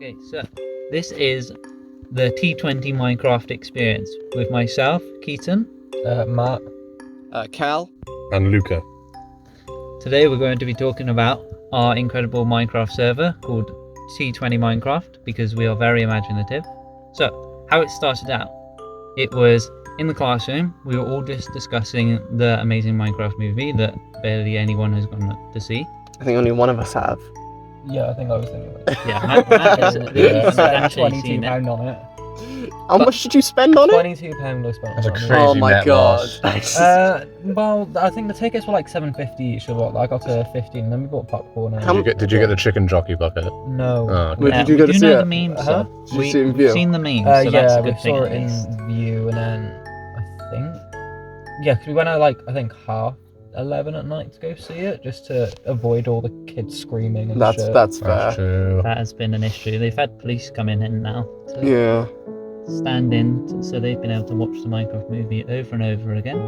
Okay, so this is the T.20 Minecraft experience with myself, Keaton, Matt, Cal, and Luca. Today we're going to be talking about our incredible Minecraft server called T.20 Minecraft because we are very imaginative. So, how it started out. It was in the classroom, we were all just discussing the amazing Minecraft movie that barely anyone has gone to see. I think only one of us have. yeah, I think I was thinking about it. Yeah, Matt has actually £22 seen it. on it. How much did you spend on it? £22 I spent That's a on it. crazy Oh my net god. loss. Well, I think the tickets were like $7.50 each, or what? I got to 15, and then we bought popcorn. And Did you get the chicken jockey bucket? No. Oh, okay. Where did you We go to do see know it? the memes, Huh? so Did you we've see it in View? seen the memes, so that's Yeah, a we good thing saw at it least. in View, and then I think, yeah, because we went out like I think 11:30 at night to go see it, just to avoid all the kids screaming and That's shit. fair. That's true. That has been an issue. They've had police come in now to Yeah. stand in, so they've been able to watch the Minecraft movie over and over again.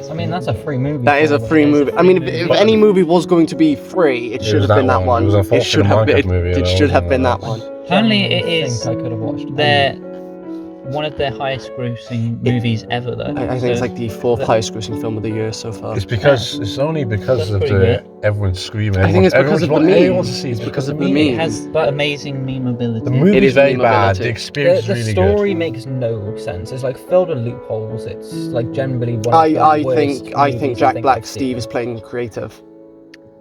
I mean, that's a free movie. That is a free It's a movie. free I mean, movie. if any movie was going to be free, it should have been that one. It was It unfortunate should have been. Minecraft movie, It though, should have wasn't been it? that one. Apparently it is I could have watched their one of their highest grossing movies ever, though. I think it's like the fourth highest grossing film of the year so far. It's only because That's of pretty the good. everyone's screaming. I think it's because of the everyone wants memes. to see. It's because of the It memes. has amazing memeability. The movie It is is very bad. memeability. The experience The is really story good. makes no sense. It's like filled with loopholes. It's like generally one of I the worst think movies Jack I've Black seen. Steve is playing creative.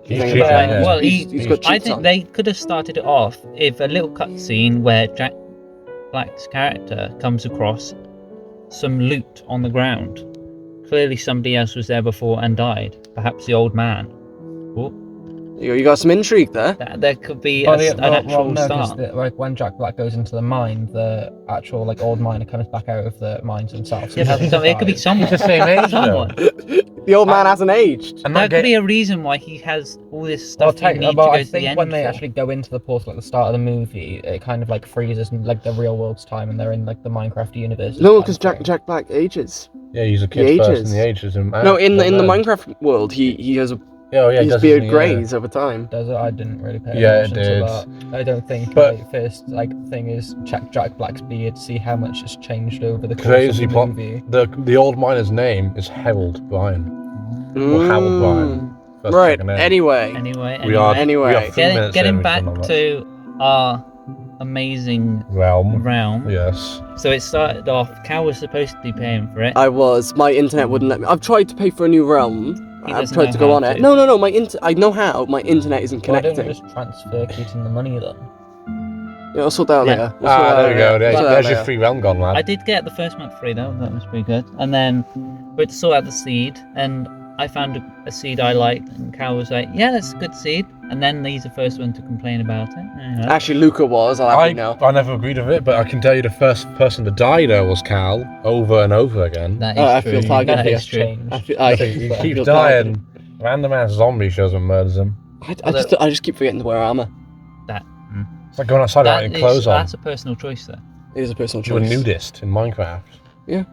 He's Think cheating, about it. yeah. Well, He's got I cheats think on. they could have started it off if a little cutscene where Jack Black's character comes across some loot on the ground. Clearly somebody else was there before and died. Perhaps the old man. Oh, You got some intrigue there. there could be Well, an actual no, 'cause start. like when Jack Black goes into the mine, the actual like old miner comes back out of the mines himself. Yeah, but it could be someone. He's the same age, though. Someone. The old man hasn't aged. And There that could be game, a reason why he has all this Well, stuff you need to but go I to the think end when they for. actually go into the portal at the start of the movie, it kind of like freezes in like the real world's time, and they're in like the Minecraft universe. No, because Jack Black ages. yeah, he's a kid first, ages. and he ages him. No, in the Minecraft world, he has his beard greys over time. Does it? I didn't really pay Yeah, it attention to did. that. I don't think But- my first like thing is check Jack Black's beard, see how much has changed over the course Crazy of the plot. movie. The old miner's name is Harold Bryan. Or Harold Bryan. First Right. second name. Anyway. Anyway, We are Anyway. 3 minutes getting in, back we've done that. to our amazing realm. realm. Yes. So it started off, Cal was supposed to be paying for it. My internet wouldn't let me. I've tried to pay for a new realm. He I've doesn't tried know to go how on it. to. No. I know how. My internet isn't Why don't connecting. you just transfer Keaton the money then? Yeah, I'll sort that out Yeah. later. We'll sort that There out we go. later. We'll sort that There's out your later. free realm gone, lad. I did get the first month free though, that was pretty good. And then we had to sort out the seed, and I found a seed I liked, and Cal was like, yeah, that's a good seed. And then he's the first one to complain about it. Actually, Luca was. I'll have you know. I never agreed with it, but I can tell you the first person to die there was Cal, over and over again. That is I true. feel targeted That here. is true. He I keeps feel dying. Random ass zombie shows and murders him. I just keep forgetting to wear armor. It's like going outside without your clothes on. That's a personal choice though. It is a personal You're a choice. nudist in Minecraft. Yeah,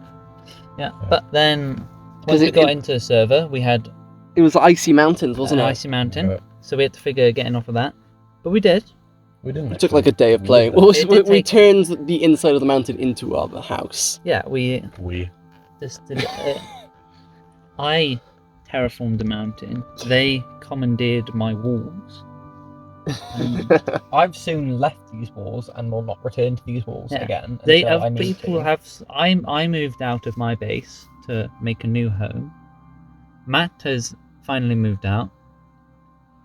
but then once we got into the server, we had It was icy mountains, wasn't an it? icy mountain, Yeah. so we had to figure getting off of that. But we did. We didn't. It took like a day of playing. Well, It did we take- turned the inside of the mountain into our house. Yeah, we We. just did it. I terraformed the mountain. They commandeered my walls. I've soon left these walls and will not return to these walls Yeah. again. They until I have need people to. have. I moved out of my base to make a new home. Matt has finally moved out.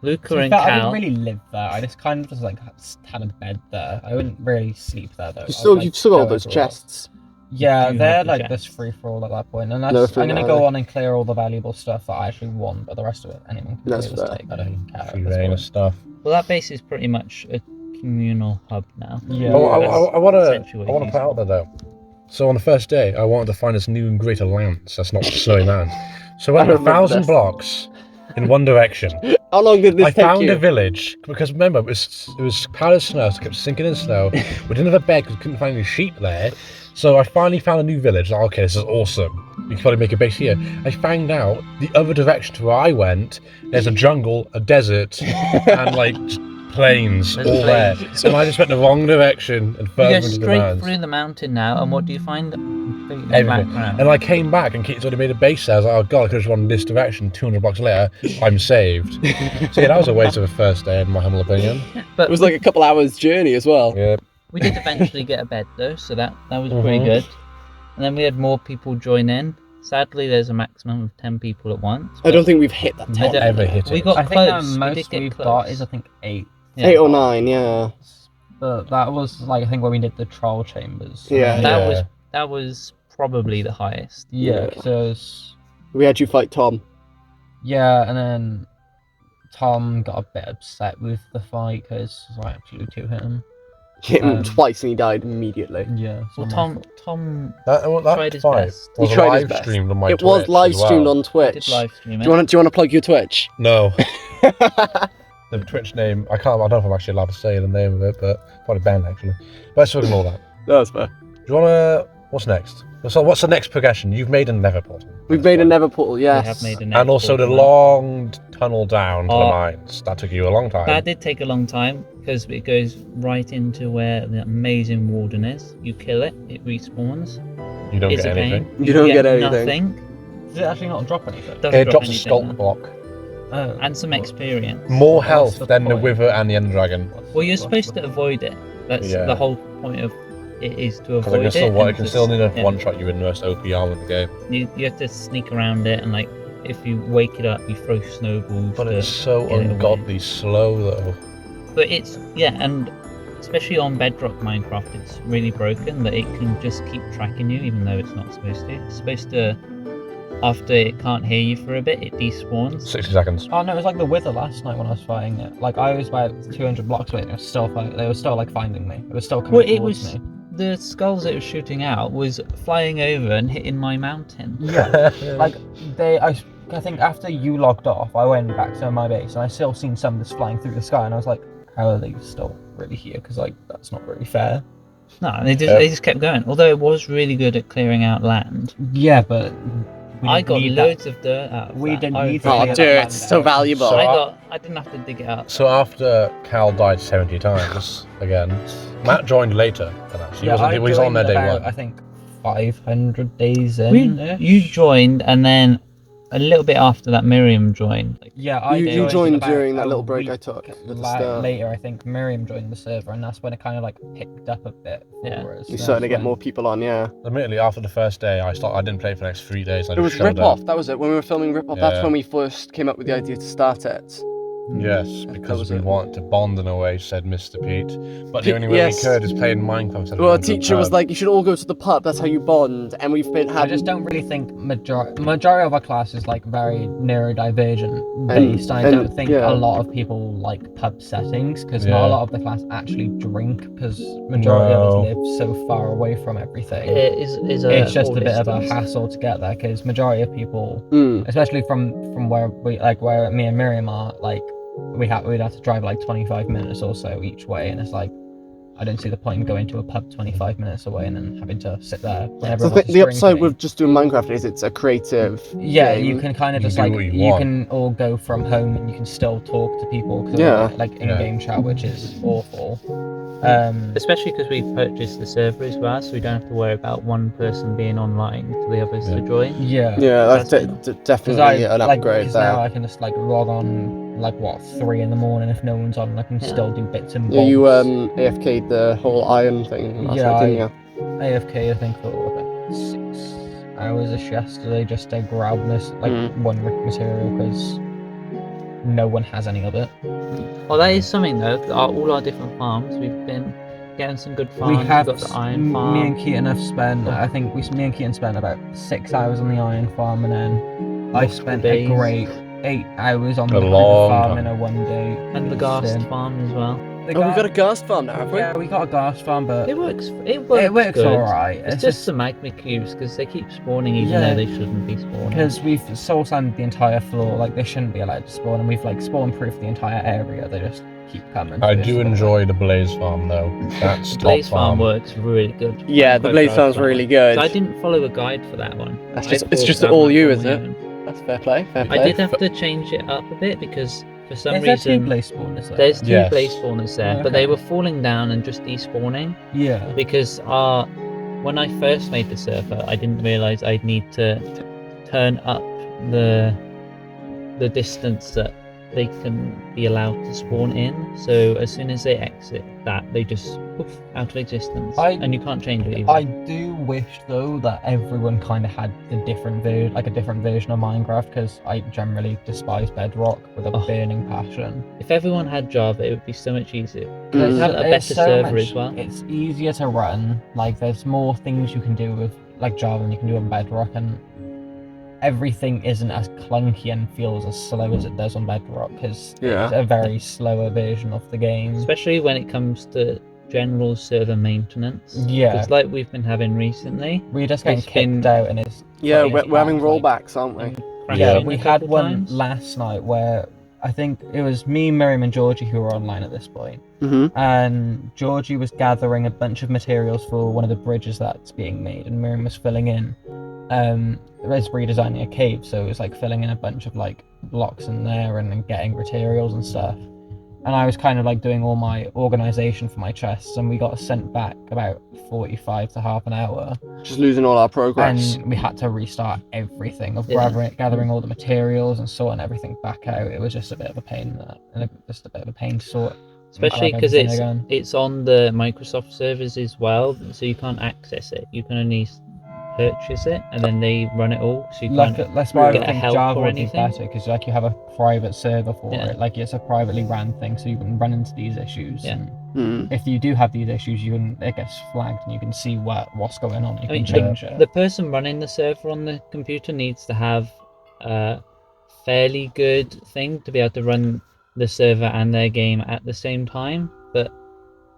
To Luca be and fair, I Cal. didn't really live there. I just kind of just like had a bed there. I wouldn't really sleep there though. You've still got all those chests. Yeah, You they're have the like chests. this free for all at that point, and No, that's, for I'm gonna now, go like- on and clear all the valuable stuff that I actually want, but the rest of it anyone can That's just fair. take. I don't care. at Free this reign point. of stuff. Well, that base is pretty much a communal hub now. Yeah. Oh, I want essentially to what it put out there though. So on the first day, I wanted to find this new and greater lands. That's not slowing down. So I went I a remember 1,000 this. blocks in one direction. How long did this I take found you? a village because remember it was powdered snow, so it kept sinking in snow. We didn't have a bed because we couldn't find any sheep there. So I finally found a new village. Like, okay, this is awesome. We can probably make a base here. I found out the other direction to where I went. There's a jungle, a desert, and like planes all There's there. planes. And I just went the wrong direction and You further go into the straight vans. through the mountain now, and what do you find? Completely Everything. background. And I came back and Kit's already made a base there. I was like, oh god, I could have just gone this direction. 200 blocks later, I'm saved. So yeah, that was a waste of a first day, in my humble opinion. But It was like a couple hours journey as well. Yeah. we did eventually get a bed though, so that was pretty good. And then we had more people join in. Sadly, there's a maximum of 10 people at once. I don't think we've hit that I 10. don't- Ever hit We it. got I think close. the We did most get we've close. got is I think 8. Yeah. 8 or 9, yeah. But that was like I think when we did the trial chambers. Yeah. That was probably the highest. Yeah, Yeah. because We had you fight Tom. yeah, and then Tom got a bit upset with the fight because I actually two-hit him. Hit him Um, twice and he died immediately. Yeah. Well, so Tom That tried his fight best. was He tried his live best. streamed on my It Twitch was live as well. streamed on did Twitch. live stream Do it. you want to plug your Twitch? No. The Twitch name, I don't know if I'm actually allowed to say the name of it, but probably banned actually. But let's ignore that. No, that's fair. Do you want to, what's next? So what's the next progression? You've made a nether portal. We've made a nether portal, yes. We have made a And also the network. long tunnel down to the Oh. mines. That took you a long time. That did take a long time because it goes right into where the amazing warden is. You kill it, it respawns. You don't It's get a anything. pain. You don't get anything. Nothing. Does it actually not drop anything? Doesn't It drop drops a anything, sculpt no. block. Oh. And some experience. More What's health the than the point? Wither and the Ender Dragon. Well, you're supposed to avoid it. That's Yeah. the whole point of it is to Because avoid it. it and can just- still need a yeah. one-shot you with the most OP armor in the game. You have to sneak around it, and like if you wake it up, you throw snowballs. But to it's so get it away. ungodly slow though. But it's and especially on Bedrock Minecraft, it's really broken that it can just keep tracking you, even though it's not supposed to. It's supposed to. After it can't hear you for a bit, it despawns. 60 seconds. Oh no, it was like the Wither last night when I was fighting it. Like I was about 200 blocks away and it was still they were still like finding me. It was still coming Well, it towards was me. the skulls it was shooting out was flying over and hitting my mountain. Yeah. Like I think after you logged off, I went back to my base and I still seen some just flying through the sky and I was like, how are they still really here? Because like that's not really fair. No, they just kept going. Although it was really good at clearing out land. Yeah, but we I didn't got need loads of dirt out. Of We that. didn't I need was- to Oh, Yeah, dude, that it's land so there. valuable. So- I didn't have to dig it up. So after Cal died 70 times again, Matt joined later than us. He was on there day about, one. I think 500 days in. You joined, and then a little bit after that, Miriam joined. Like, Yeah, I You joined about during that a little break I week took at the start. Later, I think Miriam joined the server, and that's when it kind of like picked up a bit for Yeah. us. You're That's starting to get when- more people on, yeah. Admittedly, after the first day, I didn't play for the next 3 days. I It just was shut Rip down. Off, that was it. When we were filming Rip Off, that's Yeah. when we first came up with the idea to start it. Yes, That because was we it. want to bond in a way, said Mr. Pete. But the only way Yes. we could is playing Minecraft. instead of Well, our going to the teacher was pub. like, you should all go to the pub, that's how you bond. And we've been I having... just don't really think majority of our class is like very neurodivergent based. I and- don't think yeah. a lot of people like pub settings because Yeah. not a lot of the class actually drink because majority of No. us live so far away from everything. it is a It's just a whole bit of a distance. hassle to get there because majority of people, Mm. especially from where where me and Miriam are, like we'd have to drive like 25 minutes or so each way, and it's like I don't see the point in going to a pub 25 minutes away and then having to sit there. When So everyone else is the upside drinking. with just doing Minecraft is it's a creative Yeah, game. you can kind of You just can like do what you you want. can all go from home and you can still talk to people. 'Cause Yeah. like in-game chat, which is awful. Especially because we've purchased the server as well, so we don't have to worry about one person being online for the others to Yeah. join. Yeah. Yeah, that's That's definitely an upgrade because there. now I can just like log on like 3 in the morning if no one's on, and I can Yeah. still do bits and bobs. Yeah, you AFK'd the whole iron thing last Yeah, night, didn't you? AFK I think for about 6 hours-ish yesterday just to grab this like Mm. one material because no one has any of it. Well, that is something though. All our different farms, we've been getting some good farms. We have We've got the iron farm. me and Keaton have spent. I think me and Keaton spent about 6 hours on the iron farm, and then I spent days. a great 8 hours on A the critter long farm time. in a 1 day. and the ghast stint. farm as well. The Oh, we've got a gar- ghast farm now, have we? Yeah, we got a ghast farm, but It works. It it works good. alright. It's just the magma cubes because they keep spawning even Yeah. though they shouldn't be spawning. because we've soul sanded the entire floor. Like they shouldn't be allowed to spawn, and we've like spawn proof the entire area. They just keep coming. I So it's do just- enjoy the Blaze Farm though. That's top Blaze farm farm. works really good. Yeah, I'm the quite Blaze proud farm's of that really one. good. So I didn't follow a guide for that one. That's I just- it's thought just that all one you, was is it? my own. That's fair play, fair play. I did have to change it up a bit because For some Is there reason, 2 place spawners there? there's 2 Yes. place spawners there, but they Okay. were falling down and just despawning Yeah. because when I first made the server, I didn't realize I'd need to turn up the distance that they can be allowed to spawn in. So as soon as they exit that, they just poof out of existence, and you can't change it either. I do wish though that everyone kind of had a different version of Minecraft, because I generally despise Bedrock with a burning passion. If everyone had Java, it would be so much easier. Mm. You'd have a better server as well. It's easier to run. Like there's more things you can do with like Java than you can do on Bedrock, and everything isn't as clunky and feels as slow as it does on Bedrock, because it's a very slower version of the game. Especially when it comes to general server maintenance. Yeah. It's like we've been having recently. We're just getting It's been- kicked out, and it's Yeah, putting us we're having back, like- rollbacks, aren't we? Yeah, crashing we a had couple one times. last night where I think it was me, Miriam, and Georgie who were online at this point. Mm-hmm. And Georgie was gathering a bunch of materials for one of the bridges that's being made, and Miriam was filling in. It was redesigning a cave, so it was like filling in a bunch of like blocks in there and then getting materials and stuff. And I was kind of like doing all my organization for my chests, and we got sent back about 45 to half an hour. Just losing all our progress. And we had to restart everything of Yeah. gathering all the materials and sorting everything back out. It was just a bit of a pain just a bit of a pain to sort. Especially because everything again. it's on the Microsoft servers as well, so you can't access it. You can only purchase it, and then they run it all, so you can't That's why get I think help Java or would be anything. better, because like you have a private server for Yeah. it. Like it's a privately ran thing, so you can run into these issues. Yeah. And if you do have these issues, it gets flagged, and you can see what's going on. You I mean, can change it. the person running the server on the computer needs to have a fairly good thing to be able to run the server and their game at the same time. But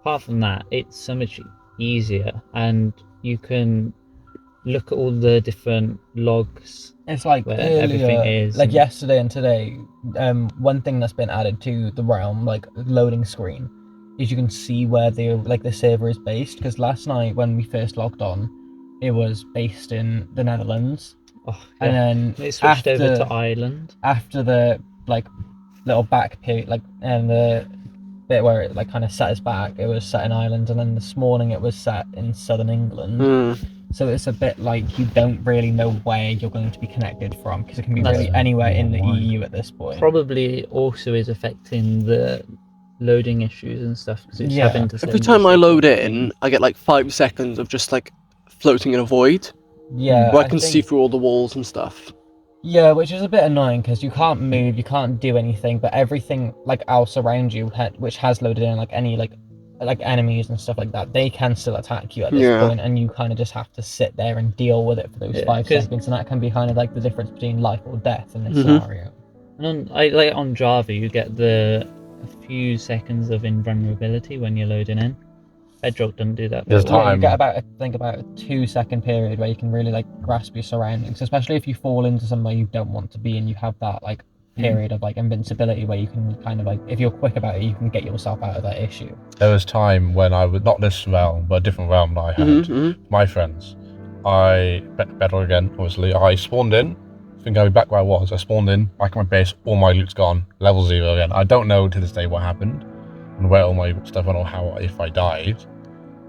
apart from that, it's so much easier, and you can look at all the different logs. It's like where earlier, everything is, like and- yesterday and today. One thing that's been added to the realm, like loading screen, is you can see where the server is based. Because last night when we first logged on, it was based in the Netherlands, Oh, yeah. and then It switched over to Ireland. after the like little back period, like and the bit where it like kind of set us back, it was set in Ireland, and then this morning it was set in southern England. So it's a bit like you don't really know where you're going to be connected from, because it can be really anywhere in the EU at this point. Probably also is affecting the loading issues and stuff, because it's having to Every send time us I load different in, things. I get like 5 seconds of just like floating in a void. Yeah, Where I can think- see through all the walls and stuff. Yeah, which is a bit annoying, because you can't move, you can't do anything, but everything like else around you, which has loaded in, like any like enemies and stuff like that, they can still attack you at this point, and you kind of just have to sit there and deal with it for those 5 seconds, and that can be kind of like the difference between life or death in this scenario. And on Java, you get a few seconds of invulnerability when you're loading in. Bedrock doesn't do that. There's very well. You time. get about a 2-second period where you can really like grasp your surroundings, especially if you fall into somewhere you don't want to be, and you have that like period of like invincibility where you can kind of like, if you're quick about it, you can get yourself out of that issue. There was time when I was not this realm, but a different realm that I had. My friends, Bedrock again, obviously. I spawned in. I think I'll be back where I was. I spawned in, back at my base, all my loot's gone, level 0 again. I don't know to this day what happened and where all my stuff went, or how, if I died.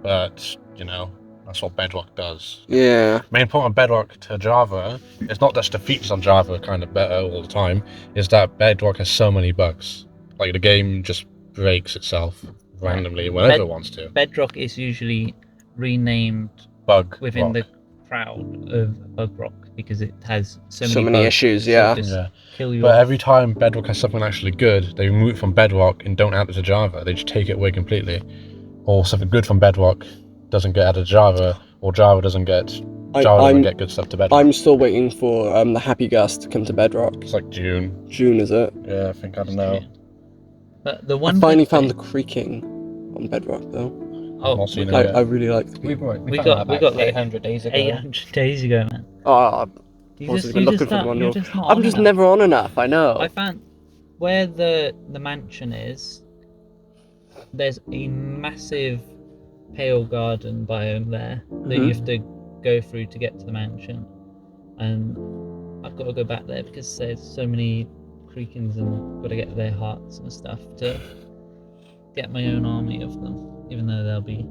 But, you know, that's what Bedrock does. Yeah. Main point of Bedrock to Java, it's not just the features on Java kind of better all the time, is that Bedrock has so many bugs. Like, the game just breaks itself randomly whenever it wants to. Bedrock is usually renamed Bug within rock. the crowd of Bug Rock, because it has so So many many bugs, issues, so yeah. just Yeah. kill you But off. every time Bedrock has something actually good, they remove it from Bedrock and don't add it to Java. They just take it away completely. Or something good from Bedrock doesn't get added to Java, or Java doesn't get good stuff to Bedrock. I'm still waiting for the Happy Gas to come to Bedrock. It's like June. June, is it? Yeah, I think, I don't know. But the I one finally good found the thing- creaking on Bedrock though. Oh, Not seen it we got yet. I really like the We creaking. We found got- that we about got, like, 800 days ago. 800 days ago, man. Oh, You Must just, have been you looking just for not, one, you're you're- just not I'm on just enough. never on enough, I know. I found where the mansion is, there's a massive pale garden biome there that you have to go through to get to the mansion, and I've got to go back there because there's so many Creekins and got to get their hearts and stuff to get my own army of them, even though they'll be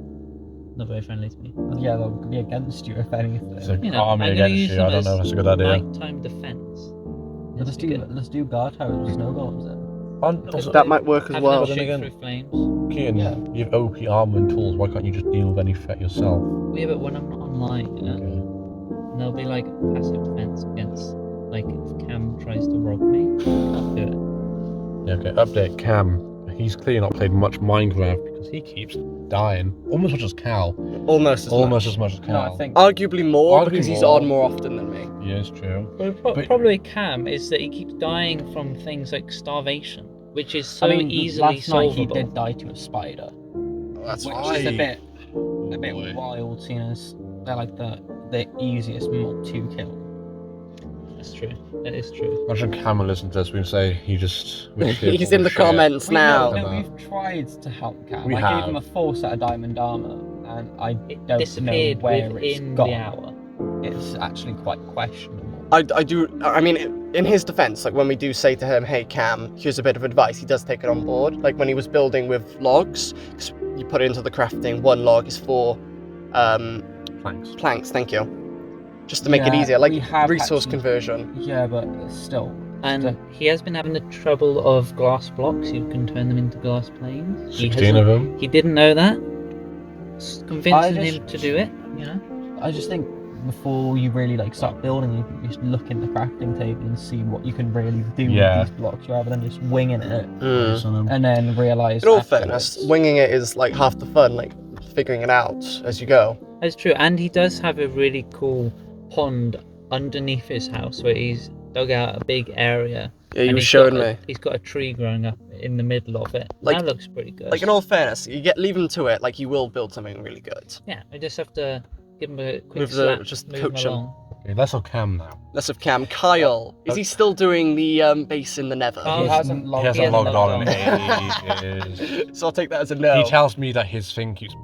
not very friendly to me. Yeah, they'll be against you if anything. So You know, army I'm gonna against use you. them I don't as know if that's a good idea. nighttime defense. Let's do guard towers with snow golems then. Also, That might work as Have well. them Then shoot again- through flames. Keaton, Yeah. you have OP armor and tools. Why can't you just deal with any threat yourself? Well, yeah, but when I'm not online, you know, Okay. and there'll be like passive defense against, like, if Cam tries to rob me, I can't do it. Yeah, okay. Update Cam. He's clearly not played much Minecraft because he keeps dying. Almost as much as Cal. Almost as Almost much. as much as Cal. No, I think Arguably more Arguably because he's more. on more often than me. Yeah, it's true. But But- probably Cam is that he keeps dying from things like starvation, which is so easily last night he solvable. did die to a spider, That's which why. is a bit Boy. wild, seeing as they're like the easiest mob to kill. That's true. That is true. Imagine Cam will listen to this. We can say he just. He's in the comments now. know. We've tried to help Cam. We I have. gave him a full set of diamond armor, and I It don't disappeared know where within it's gone. the hour. It's actually quite questionable. I mean, in his defense, like when we do say to him, hey Cam, here's a bit of advice, he does take it on board. Like when he was building with logs, 'cause you put it into the crafting, one log is 4 planks, thank you. Just to make it Yeah, easier, like we have resource actually- conversion. Yeah, but still. And he has been having the trouble of glass blocks. You can turn them into glass planes. He 16 of them. He didn't know that. Convincing just- him to do it, you know. I just think before you really like start building, you just look in the crafting table and see what you can really do Yeah. with these blocks, rather than just winging it Mm. and then realize. In all afterwards- fairness, winging it is like half the fun, like figuring it out as you go. That's true. And he does have a really cool pond underneath his house where he's dug out a big area. Yeah, you and were he's showing got me. He's got a tree growing up in the middle of it. Like- That looks pretty good. Like in all fairness, leave him to it, like you will build something really good. Yeah, I just have to give him a quick Move the- slap, just move coach him. along. Okay, let's have Cam now. Less of Cam. Kyle, is he still doing the base in the Nether? Kyle- He hasn't He logged hasn't hasn't logged logged on on. in ages. So I'll take that as a no. He tells me that his thing keeps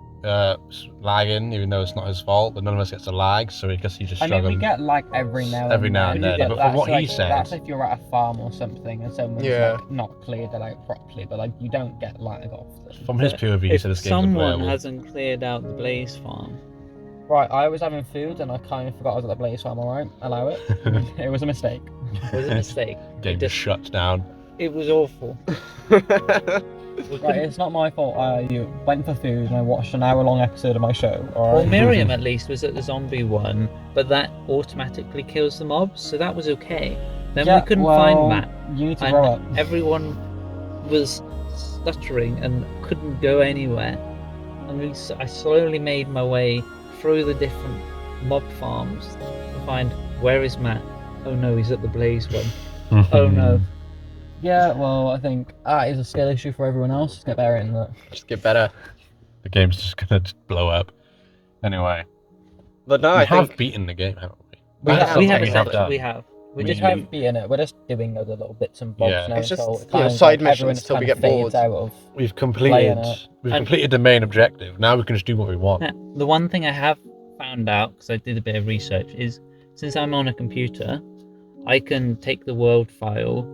lagging, even though it's not his fault. But none of us gets a lag, so I guess he's just I mean, struggling. we get lag every now and Every now and then. then, but from what he said- that's if you're at a farm or something and someone's Yeah. like, not cleared it out properly, but like you don't get lag off them. From his POV, he If said this game's someone unplayable. hasn't cleared out the Blaze farm, Right, I was having food and I kind of forgot I was at the Blaze farm. Alright, allow it. It was a mistake. it was a mistake. Game It just shuts down. It was awful. We Right, couldn't- it's not my fault. I went for food and I watched an hour-long episode of my show. Well, Alright. Miriam at least was at the zombie one, but that automatically kills the mobs, so that was okay. Then Yeah, we couldn't well, find Matt, You need to and grow up. everyone was stuttering and couldn't go anywhere. And I slowly made my way through the different mob farms to find, where is Matt? Oh no, he's at the Blaze one. Oh no. Yeah, well, I think that is a skill issue for everyone else. Just get better in that. Just get better. The game's just gonna blow up. Anyway, But no, we I have think beaten the game, haven't we? We have- We have, we have we have. We We just have been it. We're just doing other little bits and bobs Yeah. now It's just, until you know, kind of, side missions everyone till we kind of get fades bored. out of. We've completed. it. We've And- completed the main objective. Now we can just do what we want. Yeah, the one thing I have found out, because I did a bit of research, is since I'm on a computer, I can take the world file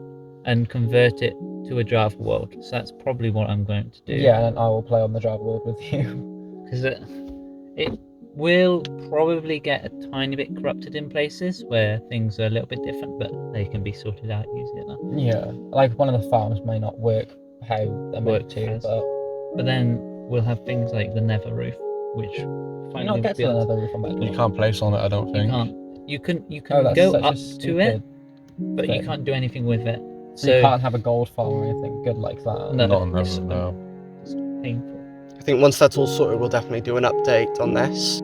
and convert it to a Java world. So that's probably what I'm going to do. Yeah, and I will play on the Java world with you. Because it will probably get a tiny bit corrupted in places where things are a little bit different, but they can be sorted out easier. Yeah, like one of the farms may not work how they're meant Work to, as- but But then we'll have things like the Nether roof, which you finally not get to built. another roof on that. You can't place on it, I don't You think. can't. You can Oh, that's go such a up to stupid it, but you thing. can't do anything with it. So you can't have a gold farm or anything good like that. No. Not on it's- them, no. It's painful. I think once that's all sorted, we'll definitely do an update on this.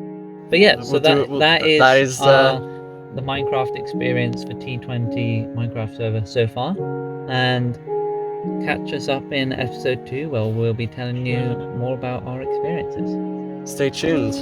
But yeah, We'll so do it- that that is is, the Minecraft experience for T20 Minecraft server so far. And catch us up in episode 2 where we'll be telling you more about our experiences. Stay tuned.